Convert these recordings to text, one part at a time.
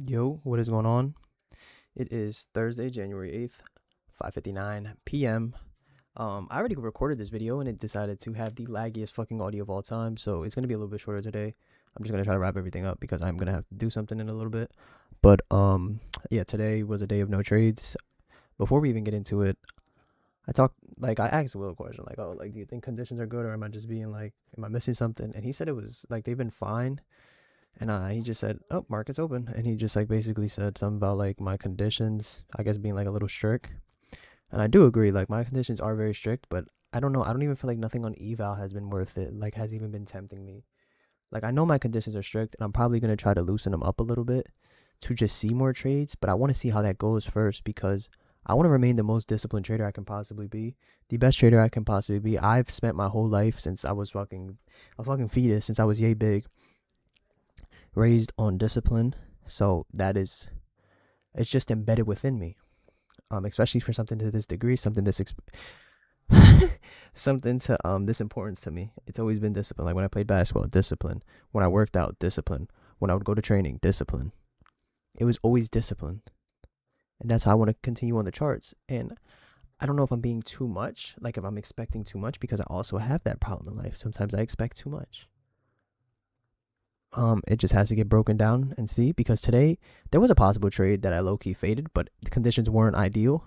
Yo, what is going on? It is Thursday, January 8th, 5:59 p.m. I already recorded this video and it decided to have the laggiest fucking audio of all time, so it's gonna be a little bit shorter today. I'm just gonna try to wrap everything up because I'm gonna have to do something in a little bit. But yeah, today was a day of no trades. Before we even get into it, I asked Will a question like, oh, like, do you think conditions are good, or am I just being like, am I missing something? And he said it was like they've been fine. And he just said, "Oh, market's open," and he just like basically said something about like my conditions, I guess being like a little strict. And I do agree, like my conditions are very strict, but I don't know. I don't even feel like nothing on eval has been worth it. Like has even been tempting me. Like I know my conditions are strict, and I'm probably gonna try to loosen them up a little bit to just see more trades. But I want to see how that goes first because I want to remain the most disciplined trader I can possibly be, the best trader I can possibly be. I've spent my whole life since I was fucking a fucking fetus, since I was yay big, raised on discipline. So that is, it's just embedded within me. Especially for something to this degree, something this something to this importance to me. It's always been discipline. Like when I played basketball, discipline. When I worked out, discipline. When I would go to training, discipline. It was always discipline. And that's how I want to continue on the charts. And I don't know if I'm being too much, like if I'm expecting too much, because I also have that problem in life. Sometimes I expect too much. It just has to get broken down and see, because today there was a possible trade that I low-key faded, but the conditions weren't ideal.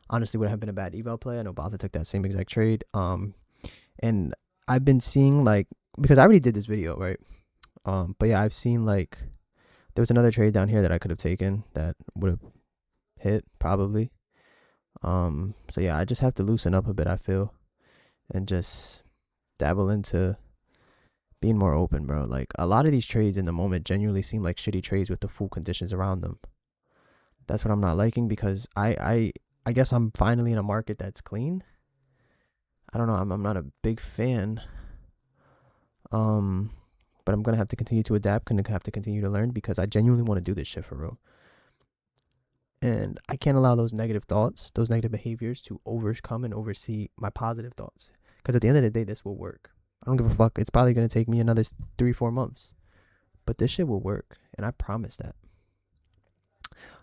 Honestly, would have been a bad eval play. I know Baltha took that same exact trade. And I've been seeing like, because I already did this video, right? But yeah, I've seen like there was another trade down here that I could have taken that would have hit probably. So yeah, I just have to loosen up a bit, I feel, and just dabble into being more open, bro. Like a lot of these trades in the moment genuinely seem like shitty trades with the full conditions around them. That's what I'm not liking, because I guess I'm finally in a market that's clean. I don't know. I'm not a big fan. But I'm gonna have to continue to adapt. Gonna have to continue to learn, because I genuinely want to do this shit for real. And I can't allow those negative thoughts, those negative behaviors to overcome and oversee my positive thoughts. Because at the end of the day, this will work. I don't give a fuck. It's probably gonna take me another 3-4 months, but this shit will work, and I promise that.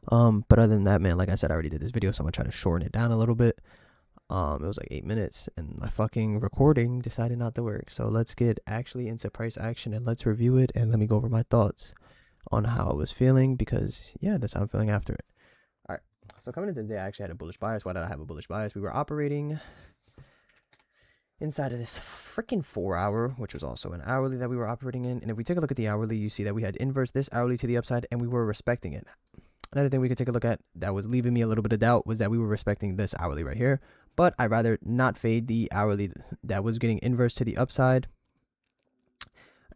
But other than that, man, like I said, I already did this video, so I'm gonna try to shorten it down a little bit. It was like 8 minutes, and my fucking recording decided not to work. So let's get actually into price action, and let's review it, and let me go over my thoughts on how I was feeling, because yeah, that's how I'm feeling after it. All right. So coming into the day, I actually had a bullish bias. Why did I have a bullish bias? We were operating inside of this freaking 4-hour, which was also an hourly that we were operating in. And if we take a look at the hourly, you see that we had inversed this hourly to the upside, and we were respecting it. Another thing we could take a look at that was leaving me a little bit of doubt was that we were respecting this hourly right here. But I'd rather not fade the hourly that was getting inverse to the upside.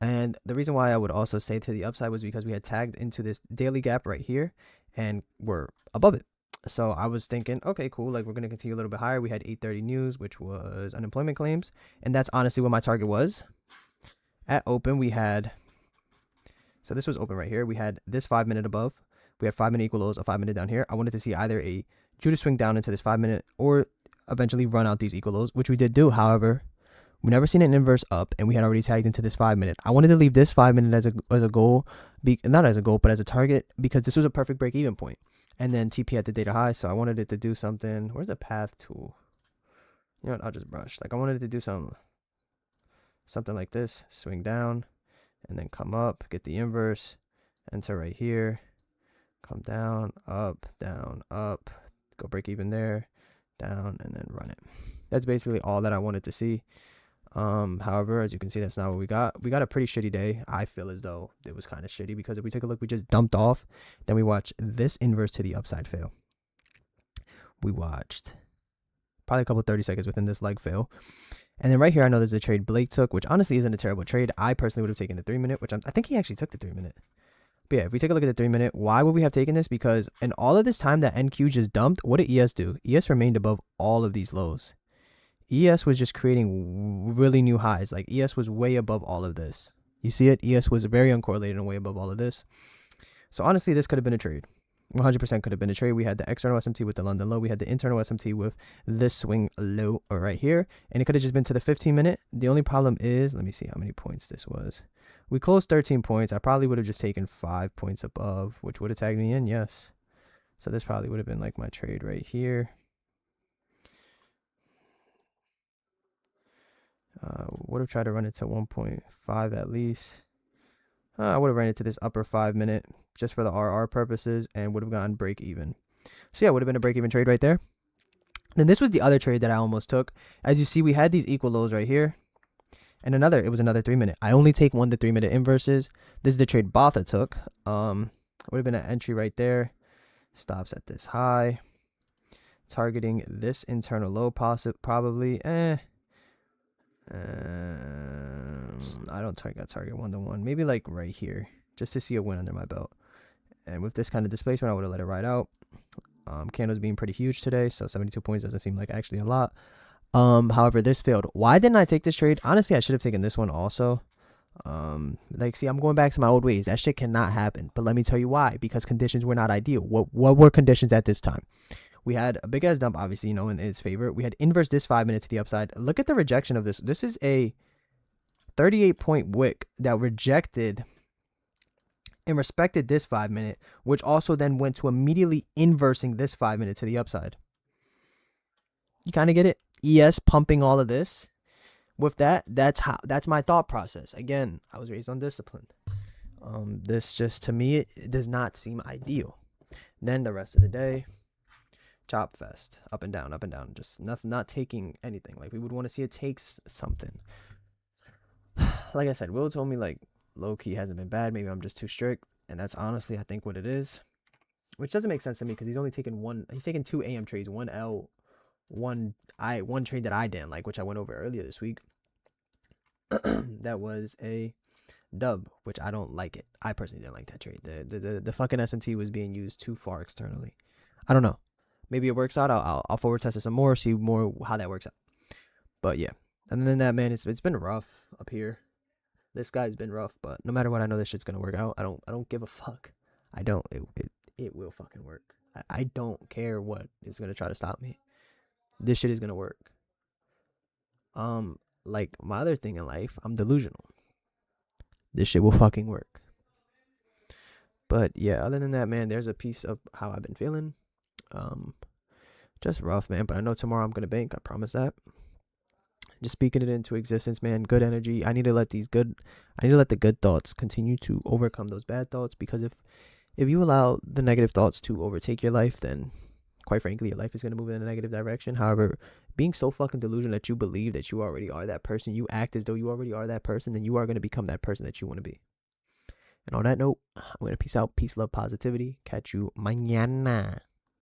And the reason why I would also say to the upside was because we had tagged into this daily gap right here, and we're above it. So I was thinking, okay, cool. Like we're going to continue a little bit higher. We had 8:30 news, which was unemployment claims. And that's honestly what my target was. At open, we had, so this was open right here. We had this 5-minute above. We had 5-minute equal lows, a 5-minute down here. I wanted to see either a Judah swing down into this 5-minute or eventually run out these equal lows, which we did do. However, we never seen an inverse up, and we had already tagged into this 5-minute. I wanted to leave this 5-minute as a goal, not as a goal, but as a target, because this was a perfect break even point. And then TP at the data high, so I wanted it to do something. Where's the path tool? You know what? I'll just brush. Like I wanted it to do something like this: swing down, and then come up, get the inverse, enter right here, come down, up, go break even there, down, and then run it. That's basically all that I wanted to see. However, as you can see, that's not what we got. We got a pretty shitty day. I feel as though it was kind of shitty, because if we take a look, we just dumped off. Then we watched this inverse to the upside fail. We watched probably a couple 30 seconds within this leg fail. And then right here, I know there's a trade Blake took, which honestly isn't a terrible trade. I personally would have taken the 3-minute, which I think he actually took the 3-minute. But yeah, if we take a look at the 3-minute, why would we have taken this? Because in all of this time that NQ just dumped, what did ES do? ES remained above all of these lows. ES was just creating really new highs. Like ES was way above all of this. You see it? ES was very uncorrelated and way above all of this. So honestly, this could have been a trade. 100% could have been a trade. We had the external SMT with the London low. We had the internal SMT with this swing low right here. And it could have just been to the 15-minute. The only problem is, let me see how many points this was. We closed 13 points. I probably would have just taken 5 points above, which would have tagged me in, yes. So this probably would have been like my trade right here. Would have tried to run it to 1.5 at least. I would have ran it to this upper 5-minute just for the RR purposes and would have gotten break even. So yeah, would have been a break even trade right there. Then this was the other trade that I almost took. As you see, we had these equal lows right here. And it was another 3-minute. I only take 1 to 3-minute inverses. This is the trade Botha took. Would have been an entry right there. Stops at this high. Targeting this internal low probably. I don't target 1-to-1. Maybe like right here, just to see a win under my belt. And with this kind of displacement, I would have let it ride out. Candles being pretty huge today, so 72 points doesn't seem like actually a lot. However, this failed. Why didn't I take this trade? Honestly, I should have taken this one also. See, I'm going back to my old ways. That shit cannot happen. But let me tell you why. Because conditions were not ideal. What were conditions at this time? We had a big ass dump, obviously, in its favor. We had inverse this 5 minutes to the upside. Look at the rejection of this. This is a 38-point wick that rejected and respected this 5-minute, which also then went to immediately inversing this 5-minute to the upside. You kind of get it? ES pumping all of this. With that, that's my thought process. Again, I was raised on discipline. This just, to me, it does not seem ideal. Then the rest of the day, chop fest, up and down, just not taking anything. Like, we would want to see it takes something. Like I said, Will told me, like, low-key hasn't been bad. Maybe I'm just too strict, and that's honestly, I think, what it is. Which doesn't make sense to me, because he's only taken he's taken 2 AM trades, 1 L, one trade that I didn't like, which I went over earlier this week. That was a dub, which I don't like it. I personally didn't like that trade. The fucking SMT was being used too far externally. I don't know. Maybe it works out. I'll forward test it some more, see more how that works out. But yeah, other than that, man, it's been rough up here. This guy's been rough, but no matter what, I know this shit's gonna work out. I don't give a fuck. I don't. It will fucking work. I don't care what is gonna try to stop me. This shit is gonna work. Like my other thing in life, I'm delusional. This shit will fucking work. But yeah, other than that, man, there's a piece of how I've been feeling. Just rough, man. But I know tomorrow I'm gonna bank. I promise that. Just speaking it into existence, man. Good energy. I need to let the good thoughts continue to overcome those bad thoughts, because if you allow the negative thoughts to overtake your life, then quite frankly, your life is going to move in a negative direction. However, being so fucking delusional that you believe that you already are that person, you act as though you already are that person, then you are going to become that person that you want to be. And on that note, I'm going to peace out. Peace, love, positivity. Catch you mañana.